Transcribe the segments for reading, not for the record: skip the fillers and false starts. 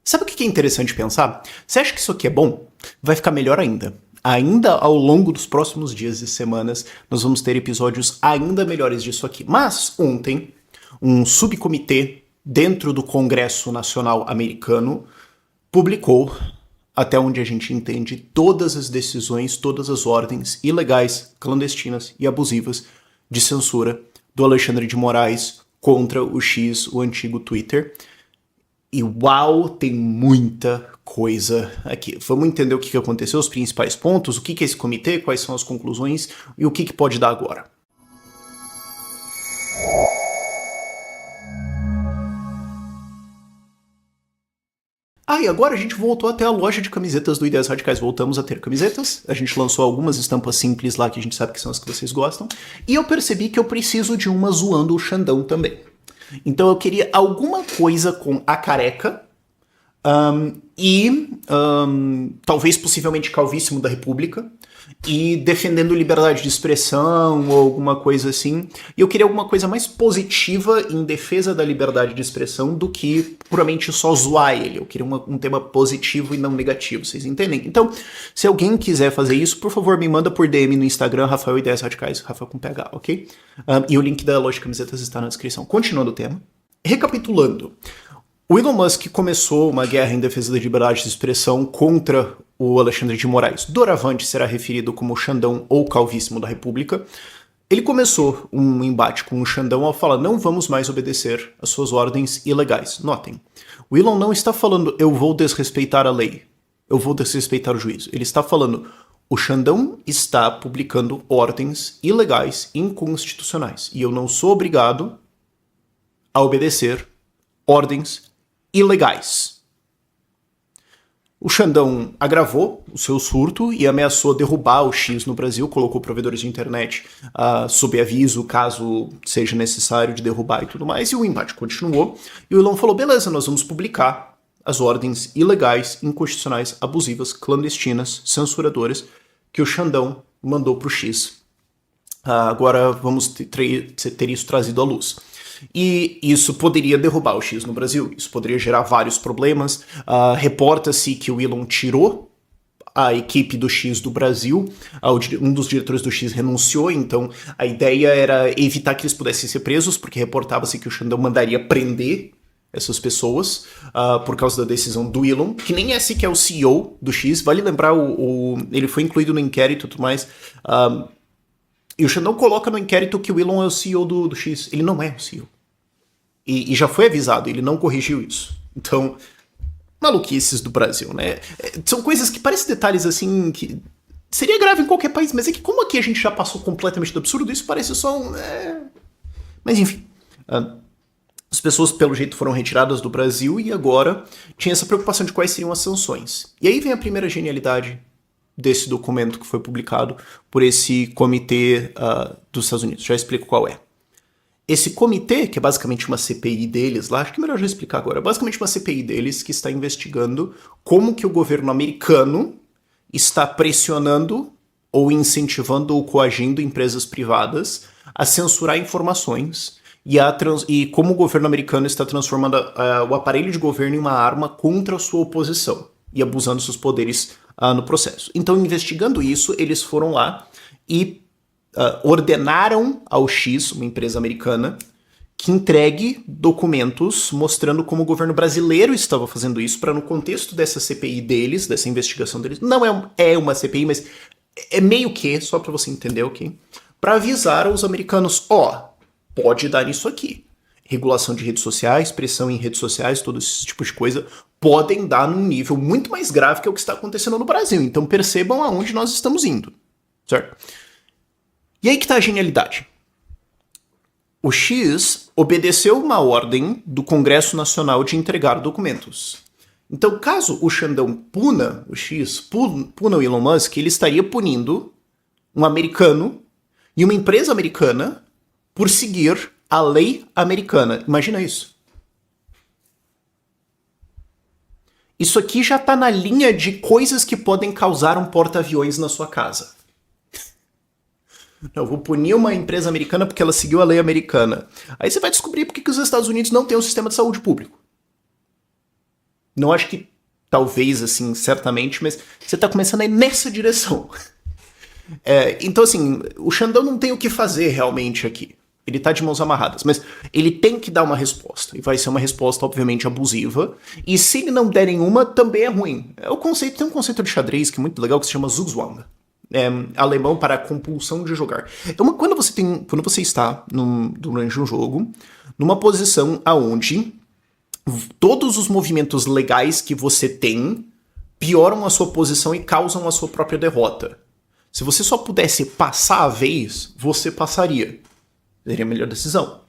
Sabe o que é interessante pensar? Você acha que isso aqui é bom? Vai ficar melhor ainda. Ainda ao longo dos próximos dias e semanas, nós vamos ter episódios ainda melhores disso aqui. Mas ontem, um subcomitê dentro do Congresso Nacional Americano publicou, até onde a gente entende, todas as decisões, todas as ordens ilegais, clandestinas e abusivas de censura do Alexandre de Moraes contra o X, o antigo Twitter. E uau, tem muita coisa aqui. Vamos entender o que aconteceu, os principais pontos, o que é esse comitê, quais são as conclusões e o que pode dar agora. E agora a gente voltou até a loja de camisetas do Ideias Radicais. Voltamos a ter camisetas. A gente lançou algumas estampas simples lá que a gente sabe que são as que vocês gostam. E eu percebi que eu preciso de uma zoando o Xandão também. Então eu queria alguma coisa com a careca talvez possivelmente calvíssimo da República e defendendo liberdade de expressão ou alguma coisa assim. E eu queria alguma coisa mais positiva em defesa da liberdade de expressão do que puramente só zoar ele. Eu queria um tema positivo e não negativo, vocês entendem? Então, se alguém quiser fazer isso, por favor, me manda por DM no Instagram, Rafael Ideias Radicais, Rafael com PH, ok? E o link da loja de camisetas está na descrição. Continuando o tema. Recapitulando. O Elon Musk começou uma guerra em defesa da liberdade de expressão contra o Alexandre de Moraes. Doravante será referido como Xandão ou calvíssimo da República. Ele começou um embate com o Xandão ao falar: não vamos mais obedecer às suas ordens ilegais. Notem, o Elon não está falando eu vou desrespeitar a lei, eu vou desrespeitar o juízo. Ele está falando: o Xandão está publicando ordens ilegais, inconstitucionais, e eu não sou obrigado a obedecer ordens ilegais. O Xandão agravou o seu surto e ameaçou derrubar o X no Brasil, colocou provedores de internet sob aviso caso seja necessário de derrubar e tudo mais, e o embate continuou. E o Elon falou: beleza, nós vamos publicar as ordens ilegais, inconstitucionais, abusivas, clandestinas, censuradoras que o Xandão mandou pro X. Agora vamos ter isso trazido à luz. E isso poderia derrubar o X no Brasil, isso poderia gerar vários problemas. Reporta-se que o Elon tirou a equipe do X do Brasil, um dos diretores do X renunciou, então a ideia era evitar que eles pudessem ser presos, porque reportava-se que o Xandão mandaria prender essas pessoas por causa da decisão do Elon, que nem é sequer o CEO do X. Vale lembrar, ele foi incluído no inquérito e tudo mais. E o Xandão coloca no inquérito que o Elon é o CEO do X. Ele não é o CEO. E já foi avisado, ele não corrigiu isso. Então, maluquices do Brasil, né? São coisas que parecem detalhes assim que seria grave em qualquer país, mas é que como aqui a gente já passou completamente do absurdo, isso parece só um... Mas enfim. As pessoas, pelo jeito, foram retiradas do Brasil e agora tinha essa preocupação de quais seriam as sanções. E aí vem a primeira genialidade desse documento que foi publicado por esse comitê dos Estados Unidos. Já explico qual é. Esse comitê, que é basicamente uma CPI deles lá, acho que é melhor já explicar agora, é basicamente uma CPI deles que está investigando como que o governo americano está pressionando ou incentivando ou coagindo empresas privadas a censurar informações e como o governo americano está transformando o aparelho de governo em uma arma contra a sua oposição e abusando seus poderes no processo. Então, investigando isso, eles foram lá e ordenaram ao X, uma empresa americana, que entregue documentos mostrando como o governo brasileiro estava fazendo isso para, no contexto dessa CPI deles, dessa investigação deles, não é uma CPI, mas é meio que, só para você entender, ok? Para avisar aos americanos, pode dar nisso aqui. Regulação de redes sociais, pressão em redes sociais, todo esse tipo de coisa, podem dar num nível muito mais grave que é o que está acontecendo no Brasil. Então percebam aonde nós estamos indo, certo? E aí que tá a genialidade. O X obedeceu uma ordem do Congresso Nacional de entregar documentos. Então, caso o Xandão puna o X, puna o Elon Musk, ele estaria punindo um americano e uma empresa americana por seguir a lei americana. Imagina isso. Isso aqui já tá na linha de coisas que podem causar um porta-aviões na sua casa. Eu vou punir uma empresa americana porque ela seguiu a lei americana. Aí você vai descobrir por que os Estados Unidos não têm um sistema de saúde público. Não acho que talvez, assim, certamente, mas você tá começando a ir nessa direção. Então, assim, o Xandão não tem o que fazer realmente aqui. Ele tá de mãos amarradas, mas ele tem que dar uma resposta. E vai ser uma resposta, obviamente, abusiva. E se ele não der nenhuma, também é ruim. Tem um conceito de xadrez que é muito legal que se chama Zugzwang. Alemão para compulsão de jogar. Então, quando você está durante um jogo, numa posição aonde todos os movimentos legais que você tem pioram a sua posição e causam a sua própria derrota. Se você só pudesse passar a vez, você passaria. Seria a melhor decisão.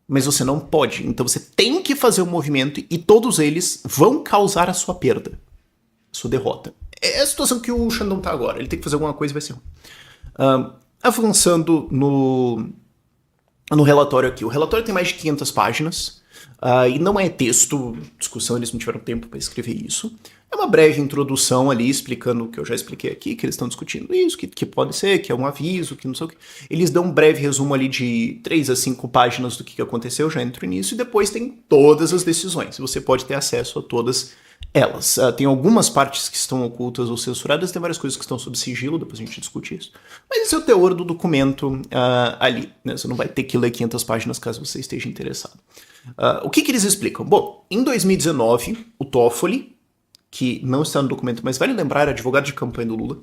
Mas você não pode. Então você tem que fazer o movimento e todos eles vão causar a sua perda. A sua derrota. É a situação que o Xandão tá agora. Ele tem que fazer alguma coisa e vai ser ruim. Avançando no relatório aqui. O relatório tem mais de 500 páginas. E não é texto, discussão, eles não tiveram tempo para escrever isso. É uma breve introdução ali, explicando o que eu já expliquei aqui, que eles estão discutindo isso, que pode ser, que é um aviso, que não sei o que. Eles dão um breve resumo ali de 3 a 5 páginas do que aconteceu, já entro nisso, e depois tem todas as decisões. Você pode ter acesso a todas elas. Tem algumas partes que estão ocultas ou censuradas, tem várias coisas que estão sob sigilo, depois a gente discute isso. Mas esse é o teor do documento ali, né? Você não vai ter que ler 500 páginas caso você esteja interessado. O que eles explicam? Bom, em 2019, o Toffoli, que não está no documento, mas vale lembrar, era advogado de campanha do Lula,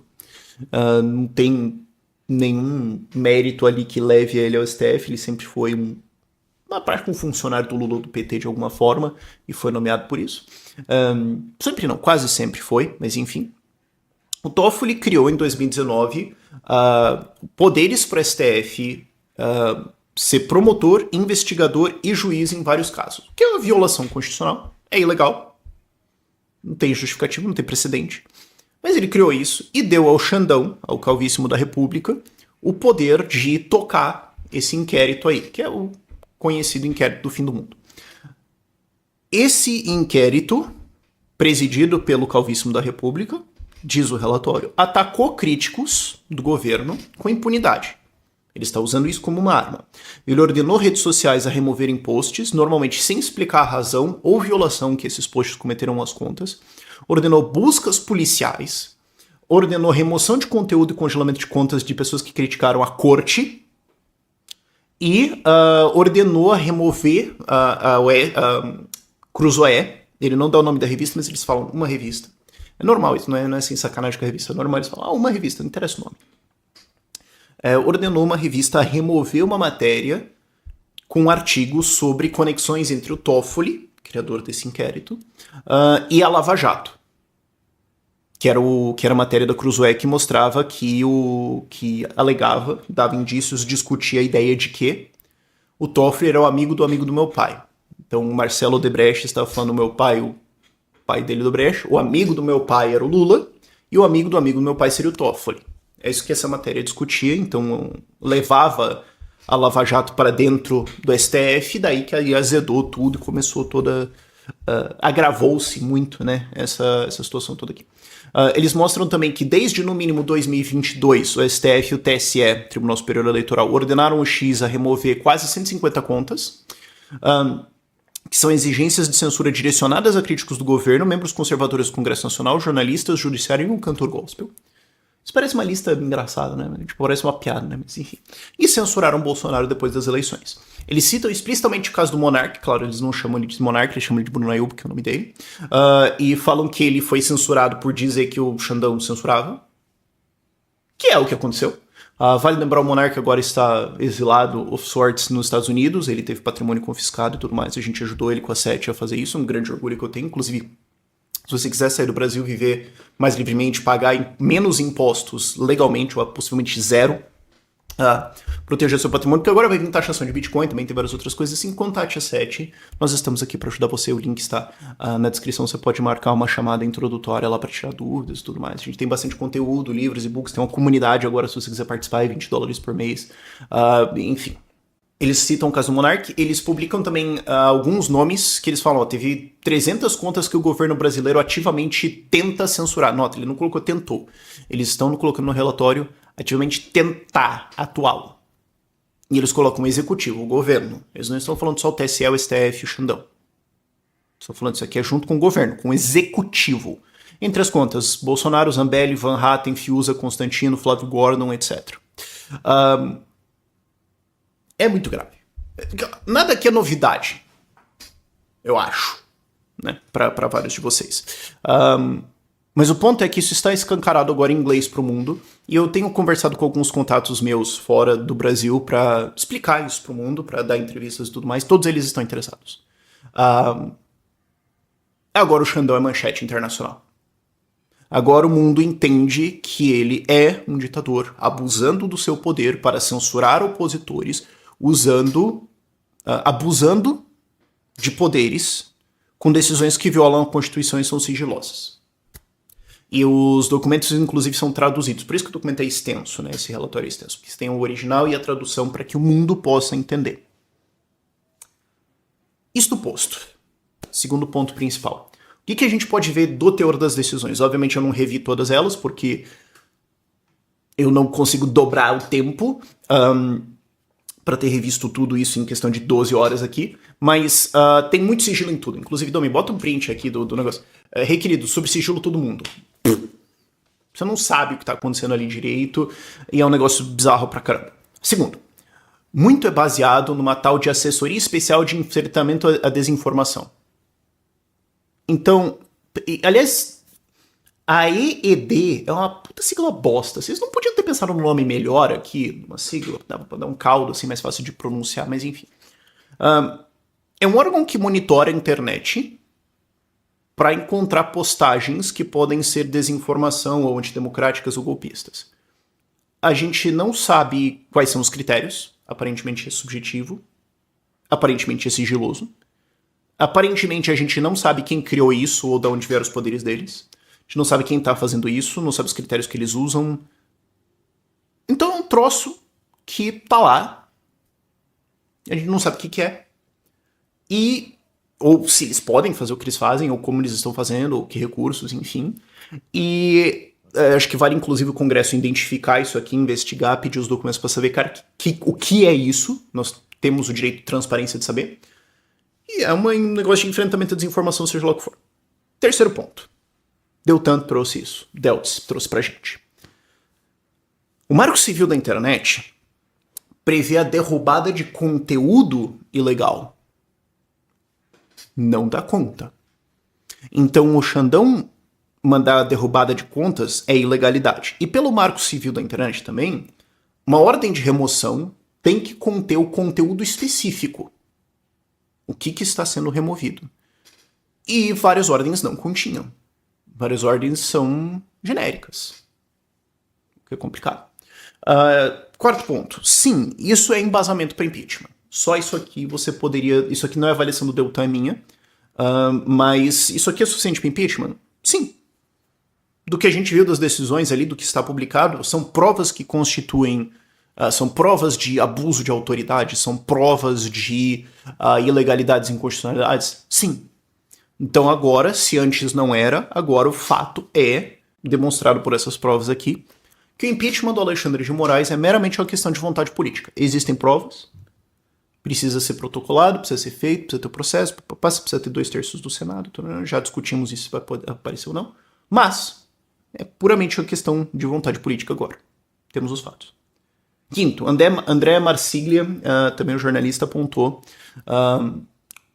não tem nenhum mérito ali que leve ele ao STF, ele sempre foi uma prática um funcionário do Lula ou do PT de alguma forma, e foi nomeado por isso. Sempre não, quase sempre foi, mas enfim. O Toffoli criou em 2019 poderes para o STF ser promotor, investigador e juiz em vários casos. Que é uma violação constitucional, é ilegal, não tem justificativo, não tem precedente. Mas ele criou isso e deu ao Xandão, ao Calvíssimo da República, o poder de tocar esse inquérito aí, que é o conhecido inquérito do fim do mundo. Esse inquérito, presidido pelo Calvíssimo da República, diz o relatório, atacou críticos do governo com impunidade. Ele está usando isso como uma arma. Ele ordenou redes sociais a removerem posts, normalmente sem explicar a razão ou violação que esses posts cometeram às contas. Ordenou buscas policiais. Ordenou remoção de conteúdo e congelamento de contas de pessoas que criticaram a corte. E ordenou remover a Cruzoé. Ele não dá o nome da revista, mas eles falam uma revista. É normal isso, não é assim sacanagem com a revista. É normal eles falam, uma revista, não interessa o nome. Ordenou uma revista a remover uma matéria com um artigo sobre conexões entre o Toffoli, criador desse inquérito, e a Lava Jato, que era a matéria da Cruzoé que mostrava que alegava, dava indícios, discutia a ideia de que o Toffoli era o amigo do meu pai. Então o Marcelo Odebrecht estava falando meu pai, o pai dele do Brecht, o amigo do meu pai era o Lula, e o amigo do meu pai seria o Toffoli. É isso que essa matéria discutia, então levava a Lava Jato para dentro do STF, daí que aí azedou tudo e começou toda... agravou-se muito, né, essa situação toda aqui. Eles mostram também que desde no mínimo 2022, o STF e o TSE, Tribunal Superior Eleitoral, ordenaram o X a remover quase 150 contas, que são exigências de censura direcionadas a críticos do governo, membros conservadores do Congresso Nacional, jornalistas, judiciário e um cantor gospel. Isso parece uma lista engraçada, né? Tipo, parece uma piada, né? Mas enfim. E censuraram Bolsonaro depois das eleições. Eles citam explicitamente o caso do Monark, claro, eles não chamam ele de Monark, eles chamam ele de Bruno Ayub, que é o nome dele. E falam que ele foi censurado por dizer que o Xandão censurava. Que é o que aconteceu. Vale lembrar, o Monark agora está exilado of sorts nos Estados Unidos, ele teve patrimônio confiscado e tudo mais, a gente ajudou ele com a SET a fazer isso, um grande orgulho que eu tenho, inclusive... Se você quiser sair do Brasil, viver mais livremente, pagar menos impostos legalmente, ou possivelmente zero, proteger seu patrimônio, porque agora vai vir taxação de Bitcoin, também tem várias outras coisas assim, contate a SET. Nós estamos aqui para ajudar você, o link está na descrição, você pode marcar uma chamada introdutória lá para tirar dúvidas e tudo mais. A gente tem bastante conteúdo, livros, e-books, tem uma comunidade agora, se você quiser participar, é $20 por mês, enfim. Eles citam o caso do Monark, eles publicam também alguns nomes que eles falam, teve 300 contas que o governo brasileiro ativamente tenta censurar. Nota, ele não colocou tentou. Eles estão colocando no relatório ativamente tentar atual. E eles colocam o executivo, o governo. Eles não estão falando só o TSE, o STF e o Xandão. Estou falando isso aqui é junto com o governo, com o executivo. Entre as contas, Bolsonaro, Zambelli, Van Hatten, Fiuza, Constantino, Flávio Gordon, etc. É muito grave. Nada aqui é novidade, eu acho, né, para vários de vocês. Mas o ponto é que isso está escancarado agora em inglês para o mundo, e eu tenho conversado com alguns contatos meus fora do Brasil para explicar isso para o mundo, para dar entrevistas e tudo mais. Todos eles estão interessados. Agora o Xandão é manchete internacional. Agora o mundo entende que ele é um ditador, abusando do seu poder para censurar opositores, abusando de poderes com decisões que violam a Constituição e são sigilosas. E os documentos, inclusive, são traduzidos. Por isso que o documento é extenso, né? Esse relatório é extenso. Porque tem o original e a tradução para que o mundo possa entender. Isto posto. Segundo ponto principal. O que a gente pode ver do teor das decisões? Obviamente eu não revi todas elas, porque eu não consigo dobrar o tempo para ter revisto tudo isso em questão de 12 horas aqui. Mas tem muito sigilo em tudo. Inclusive, Domi, bota um print aqui do negócio. Requerido, sob sigilo todo mundo. Você não sabe o que está acontecendo ali direito e é um negócio bizarro pra caramba. Segundo, muito é baseado numa tal de assessoria especial de enfrentamento à desinformação. Então, aliás, a EED é uma puta sigla bosta. Vocês não podiam ter pensado num nome melhor aqui, uma sigla, dava pra dar um caldo assim mais fácil de pronunciar, mas enfim. É um órgão que monitora a internet para encontrar postagens que podem ser desinformação ou antidemocráticas ou golpistas. A gente não sabe quais são os critérios, aparentemente é subjetivo, aparentemente é sigiloso, aparentemente a gente não sabe quem criou isso ou de onde vieram os poderes deles, a gente não sabe quem está fazendo isso, não sabe os critérios que eles usam. Então é um troço que tá lá, a gente não sabe o que é, ou se eles podem fazer o que eles fazem, ou como eles estão fazendo, ou que recursos, enfim. E acho que vale, inclusive, o Congresso identificar isso aqui, investigar, pedir os documentos para saber, cara, o que é isso. Nós temos o direito de transparência de saber. E é um negócio de enfrentamento à desinformação, seja lá o que for. Terceiro ponto. Deltan trouxe isso. Deltz trouxe pra gente. O Marco Civil da Internet prevê a derrubada de conteúdo ilegal. Não dá conta. Então o Xandão mandar a derrubada de contas é ilegalidade. E pelo Marco Civil da Internet também, uma ordem de remoção tem que conter o conteúdo específico. O que está sendo removido. E várias ordens não continham. Várias ordens são genéricas. O que é complicado. Quarto ponto. Sim, isso é embasamento para impeachment. Só isso aqui você poderia... Isso aqui não é avaliação do Deltan, é minha. Mas isso aqui é suficiente para impeachment? Sim. Do que a gente viu das decisões ali, do que está publicado, são provas que constituem... são provas de abuso de autoridade, são provas de ilegalidades e inconstitucionalidades? Sim. Então agora, se antes não era, agora o fato é, demonstrado por essas provas aqui, que o impeachment do Alexandre de Moraes é meramente uma questão de vontade política. Existem provas, precisa ser protocolado, precisa ser feito, precisa ter o processo, precisa ter 2/3 do Senado, já discutimos isso se vai poder aparecer ou não, mas é puramente uma questão de vontade política agora. Temos os fatos. Quinto, André Marsiglia, também um jornalista, apontou,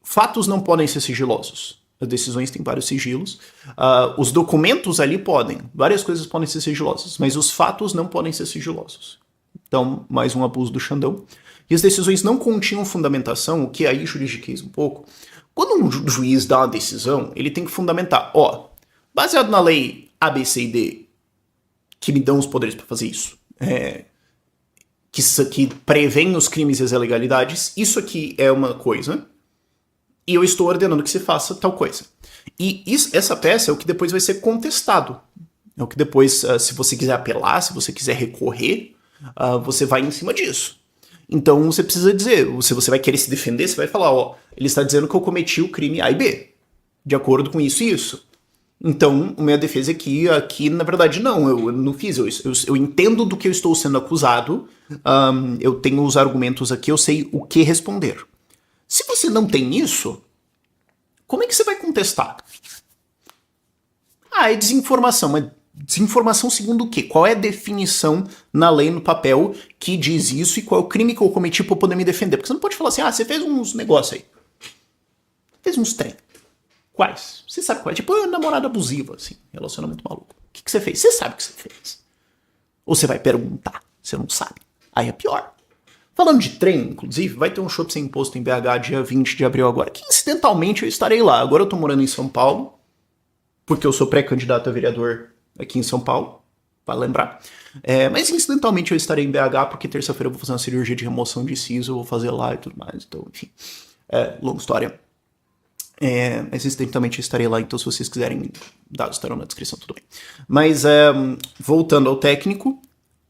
fatos não podem ser sigilosos. As decisões têm vários sigilos. Os documentos ali podem. Várias coisas podem ser sigilosas, mas os fatos não podem ser sigilosos. Então, mais um abuso do Xandão. E as decisões não continham fundamentação, o que aí juridiqueza um pouco. Quando um juiz dá uma decisão, ele tem que fundamentar. Baseado na lei A, B, C e D, que me dão os poderes para fazer isso, que prevêem os crimes e as ilegalidades, isso aqui é uma coisa... E eu estou ordenando que se faça tal coisa. E essa peça é o que depois vai ser contestado. É o que depois, se você quiser apelar, se você quiser recorrer, você vai em cima disso. Então você precisa dizer, se você vai querer se defender, você vai falar, ele está dizendo que eu cometi o crime A e B, de acordo com isso e isso. Então, a minha defesa é que aqui, na verdade, não, eu não fiz, eu entendo do que eu estou sendo acusado, eu tenho os argumentos aqui, eu sei o que responder. Se você não tem isso, Como é que você vai contestar? Ah, é desinformação, mas desinformação segundo o quê? Qual é a definição na lei, no papel, que diz isso e qual é o crime que eu cometi pra eu poder me defender? Porque você não pode falar assim, você fez uns negócios aí. Fez uns trem. Quais? Você sabe qual é? Tipo, namorada abusiva, assim, relacionamento maluco. O que você fez? Você sabe o que você fez. Ou você vai perguntar, você não sabe. Aí é pior. Falando de trem, inclusive, vai ter um show sem imposto em BH dia 20 de abril agora, que incidentalmente eu estarei lá. Agora eu tô morando em São Paulo, porque eu sou pré-candidato a vereador aqui em São Paulo, para lembrar. Mas incidentalmente eu estarei em BH, porque terça-feira eu vou fazer uma cirurgia de remoção de siso, eu vou fazer lá e tudo mais. Então, enfim, longa história. Mas incidentalmente eu estarei lá, então se vocês quiserem, dados estarão na descrição, tudo bem. Mas, voltando ao técnico,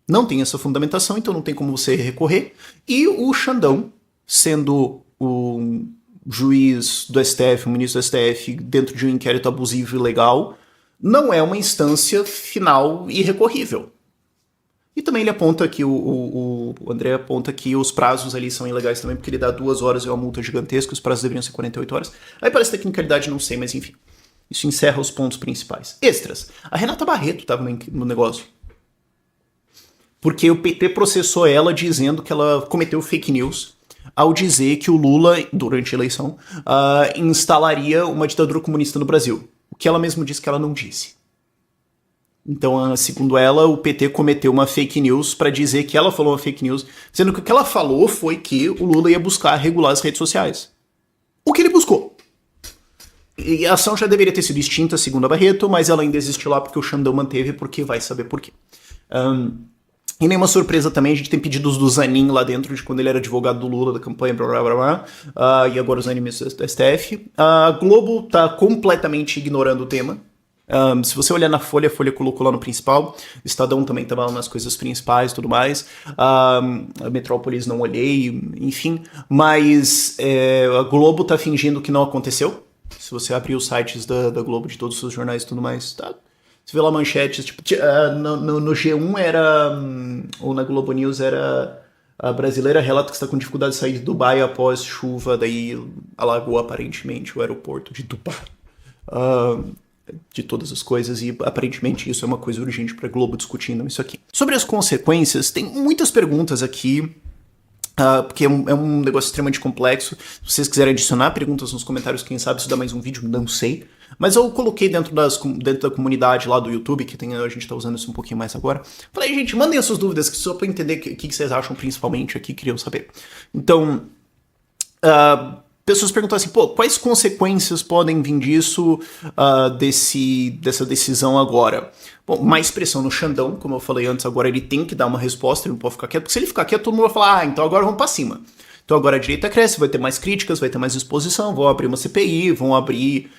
não tem essa fundamentação, então não tem como você recorrer. E o Xandão, sendo o juiz do STF, o ministro do STF, dentro de um inquérito abusivo e ilegal, não é uma instância final irrecorrível. E também ele aponta que o André aponta que os prazos ali são ilegais também, porque ele dá 2 horas e uma multa gigantesca, os prazos deveriam ser 48 horas. Aí parece tecnicalidade, não sei, mas enfim. Isso encerra os pontos principais. Extras. A Renata Barreto estava no negócio. Porque o PT processou ela dizendo que ela cometeu fake news ao dizer que o Lula, durante a eleição, instalaria uma ditadura comunista no Brasil. O que ela mesma disse que ela não disse. Então, segundo ela, o PT cometeu uma fake news para dizer que ela falou uma fake news, sendo que o que ela falou foi que o Lula ia buscar regular as redes sociais. O que ele buscou. E a ação já deveria ter sido extinta, segundo a Barreto, mas ela ainda existe lá porque o Xandão manteve, porque vai saber por quê. E nenhuma surpresa também, a gente tem pedidos do Zanin lá dentro, de quando ele era advogado do Lula, da campanha, blá blá blá, e agora os animes do STF. A Globo tá completamente ignorando o tema. Se você olhar na Folha, a Folha colocou lá no principal, o Estadão também estava lá nas coisas principais e tudo mais, a Metrópolis não olhei, enfim, mas a Globo tá fingindo que não aconteceu. Se você abrir os sites da Globo, de todos os jornais e tudo mais, tá? Você vê lá manchetes, tipo, no G1 era, ou na Globo News era, a brasileira relata que está com dificuldade de sair de Dubai após chuva, daí alagou aparentemente o aeroporto de Dubai. De todas as coisas, e aparentemente isso é uma coisa urgente para Globo discutindo isso aqui. Sobre as consequências, tem muitas perguntas aqui, porque é um negócio extremamente complexo. Se vocês quiserem adicionar perguntas nos comentários, quem sabe isso dá mais um vídeo, não sei. Mas eu coloquei dentro da comunidade lá do YouTube, que a gente tá usando isso um pouquinho mais agora. Falei, gente, mandem as suas dúvidas, só pra entender o que vocês acham principalmente aqui, queriam saber. Então, pessoas perguntam assim, quais consequências podem vir disso, dessa decisão agora? Bom, mais pressão no Xandão, como eu falei antes, agora ele tem que dar uma resposta, ele não pode ficar quieto, porque se ele ficar quieto, todo mundo vai falar, então agora vamos pra cima. Então agora a direita cresce, vai ter mais críticas, vai ter mais exposição, vão abrir uma CPI, vão abrir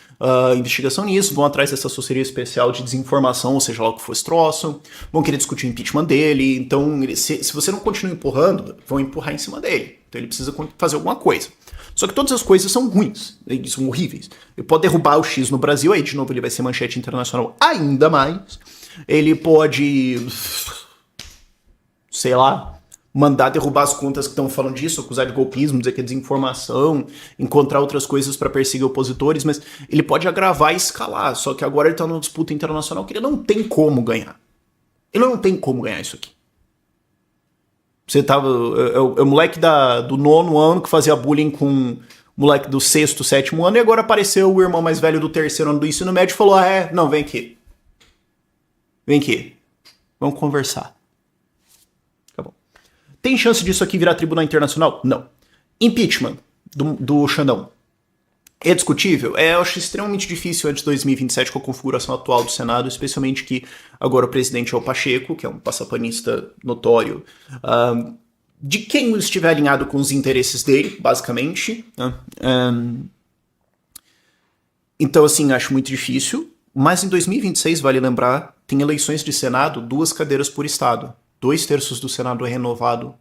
investigação nisso, vão atrás dessa assessoria especial de desinformação, ou seja lá o que for esse troço, vão querer discutir o impeachment dele, então se você não continua empurrando, vão empurrar em cima dele. Então ele precisa fazer alguma coisa. Só que todas as coisas são ruins, são horríveis. Ele pode derrubar o X no Brasil, aí de novo ele vai ser manchete internacional ainda mais. Ele pode, sei lá, mandar derrubar as contas que estão falando disso, acusar de golpismo, dizer que é desinformação, encontrar outras coisas para perseguir opositores, mas ele pode agravar e escalar, só que agora ele tá numa disputa internacional que ele não tem como ganhar. Ele não tem como ganhar isso aqui. Você tava. É o moleque do 9º ano que fazia bullying com o moleque do 6º, 7º ano, e agora apareceu o irmão mais velho do 3º ano do ensino médio e falou: não, vem aqui. Vem aqui. Vamos conversar. Tá bom. Tem chance disso aqui virar tribunal internacional? Não. Impeachment do Xandão. É discutível? Eu acho extremamente difícil antes de 2027 com a configuração atual do Senado, especialmente que agora o presidente é o Pacheco, que é um passapanista notório, de quem estiver alinhado com os interesses dele, basicamente. Então, assim, acho muito difícil. Mas em 2026, vale lembrar, tem eleições de Senado, 2 cadeiras por estado. 2/3 do Senado é renovado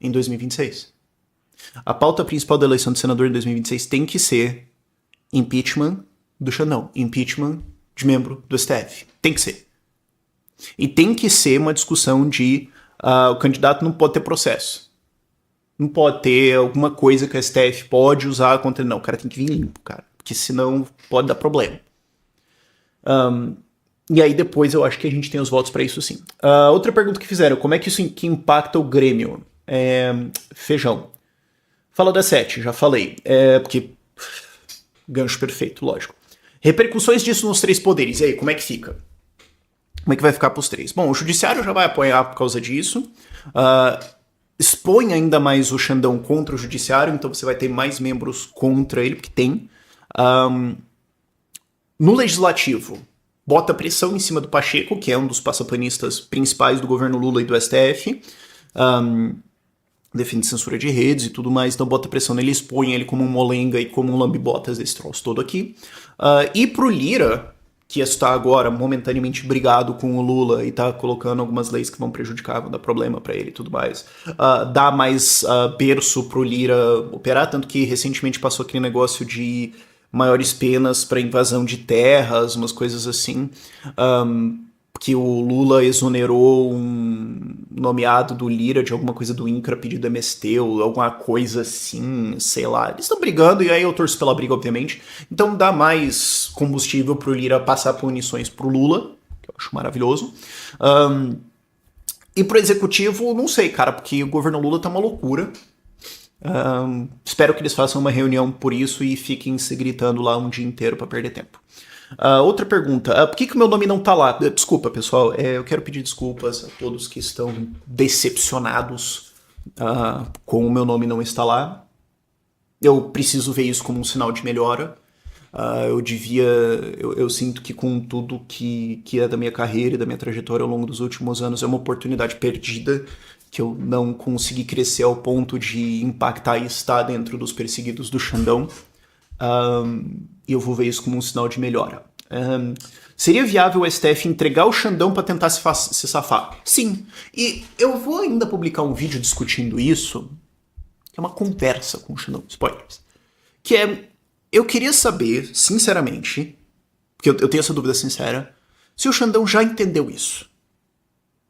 em 2026. A pauta principal da eleição de senador em 2026 tem que ser impeachment do Xandão, impeachment de membro do STF. Tem que ser. E tem que ser uma discussão de o candidato não pode ter processo. Não pode ter alguma coisa que o STF pode usar contra ele. Não, o cara tem que vir limpo, cara. porque senão pode dar problema. E aí depois eu acho que a gente tem os votos para isso sim. Outra pergunta que fizeram, como é que isso que impacta o Grêmio? Feijão. Fala da 7, já falei. Porque gancho perfeito, lógico. Repercussões disso nos 3 poderes, e aí, como é que fica? Como é que vai ficar pros 3? Bom, o judiciário já vai apoiar por causa disso. Expõe ainda mais o Xandão contra o judiciário, então você vai ter mais membros contra ele, porque tem. No legislativo, bota pressão em cima do Pacheco, que é um dos passapanistas principais do governo Lula e do STF. Defende censura de redes e tudo mais, então bota pressão nele, expõe ele como um molenga e como um lambibotas desse troço todo aqui. E pro Lira, que está agora momentaneamente brigado com o Lula e tá colocando algumas leis que vão prejudicar, vão dar problema pra ele e tudo mais, dá mais berço pro Lira operar, tanto que recentemente passou aquele negócio de maiores penas pra invasão de terras, umas coisas assim, que o Lula exonerou um nomeado do Lira de alguma coisa do INCRA pedido MST ou alguma coisa assim, sei lá. Eles estão brigando e aí eu torço pela briga, obviamente. Então dá mais combustível pro Lira passar punições pro Lula, que eu acho maravilhoso. E pro Executivo, não sei, cara, porque o governo Lula tá uma loucura. Espero que eles façam uma reunião por isso e fiquem se gritando lá um dia inteiro pra perder tempo. Outra pergunta, por que o meu nome não tá lá? Desculpa, pessoal, eu quero pedir desculpas a todos que estão decepcionados com o meu nome não estar lá. Eu preciso ver isso como um sinal de melhora. Eu sinto que com tudo que é da minha carreira e da minha trajetória ao longo dos últimos anos é uma oportunidade perdida, que eu não consegui crescer ao ponto de impactar e estar dentro dos perseguidos do Xandão. E eu vou ver isso como um sinal de melhora. Seria viável o STF entregar o Xandão para tentar se safar? Sim. E eu vou ainda publicar um vídeo discutindo isso, que é uma conversa com o Xandão, spoilers, que eu queria saber, sinceramente, porque eu tenho essa dúvida sincera, se o Xandão já entendeu isso.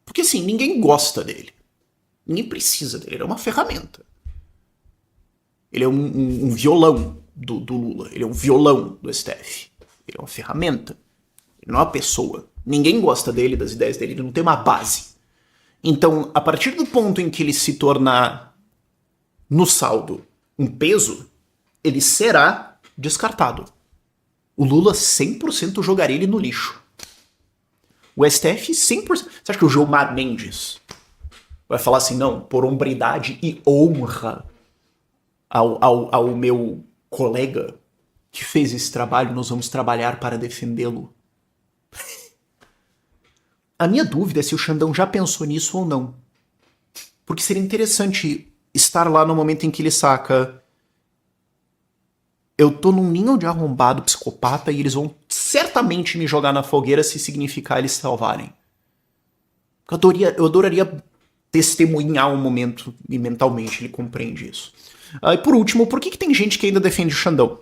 Porque assim, ninguém gosta dele. Ninguém precisa dele, ele é uma ferramenta. Ele é um violão do Lula, ele é um violão do STF. Ele é uma ferramenta, ele não é uma pessoa. Ninguém gosta dele, das ideias dele, ele não tem uma base. Então, a partir do ponto em que ele se tornar, no saldo, um peso, ele será descartado. O Lula 100% jogaria ele no lixo. O STF 100%... Você acha que o Gilmar Mendes vai falar assim, não, por hombridade e honra ao meu colega que fez esse trabalho, nós vamos trabalhar para defendê-lo? A minha dúvida é se o Xandão já pensou nisso ou não. Porque seria interessante estar lá no momento em que ele saca: eu tô num ninho de arrombado psicopata e eles vão certamente me jogar na fogueira se significar eles salvarem. Eu adoraria testemunhar um momento e mentalmente ele compreende isso. E por último, por que tem gente que ainda defende o Xandão?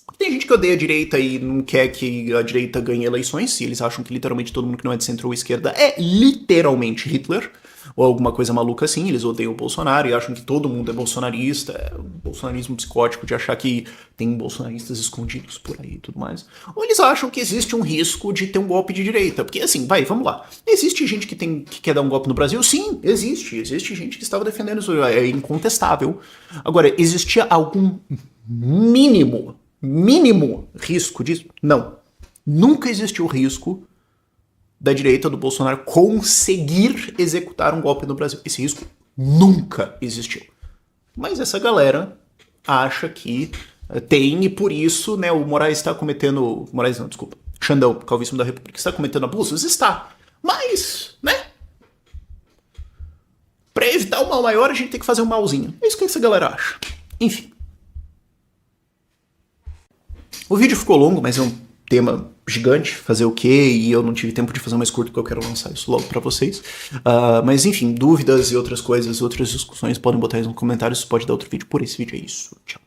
Porque tem gente que odeia a direita e não quer que a direita ganhe eleições, e eles acham que literalmente todo mundo que não é de centro ou esquerda é literalmente Hitler, ou alguma coisa maluca assim. Eles odeiam o Bolsonaro e acham que todo mundo é bolsonarista, é um bolsonarismo psicótico de achar que tem bolsonaristas escondidos por aí e tudo mais. Ou eles acham que existe um risco de ter um golpe de direita, porque assim, vamos lá. Existe gente que quer dar um golpe no Brasil? Sim, existe gente que estava defendendo isso, é incontestável. Agora, existia algum mínimo risco disso? Não. Nunca existiu o risco da direita do Bolsonaro conseguir executar um golpe no Brasil. Esse risco nunca existiu. Mas essa galera acha que tem, e por isso, né, o Moraes está cometendo... Moraes não, desculpa. Xandão, calvíssimo da República, está cometendo abusos? Está. Mas, né? Pra evitar o mal maior, a gente tem que fazer um malzinho. É isso que essa galera acha. Enfim. O vídeo ficou longo, mas é um tema gigante, fazer o quê? E eu não tive tempo de fazer mais curto, porque eu quero lançar isso logo pra vocês. Mas enfim, dúvidas e outras coisas, outras discussões, podem botar aí nos comentários. Pode dar outro vídeo. Por esse vídeo é isso. Tchau.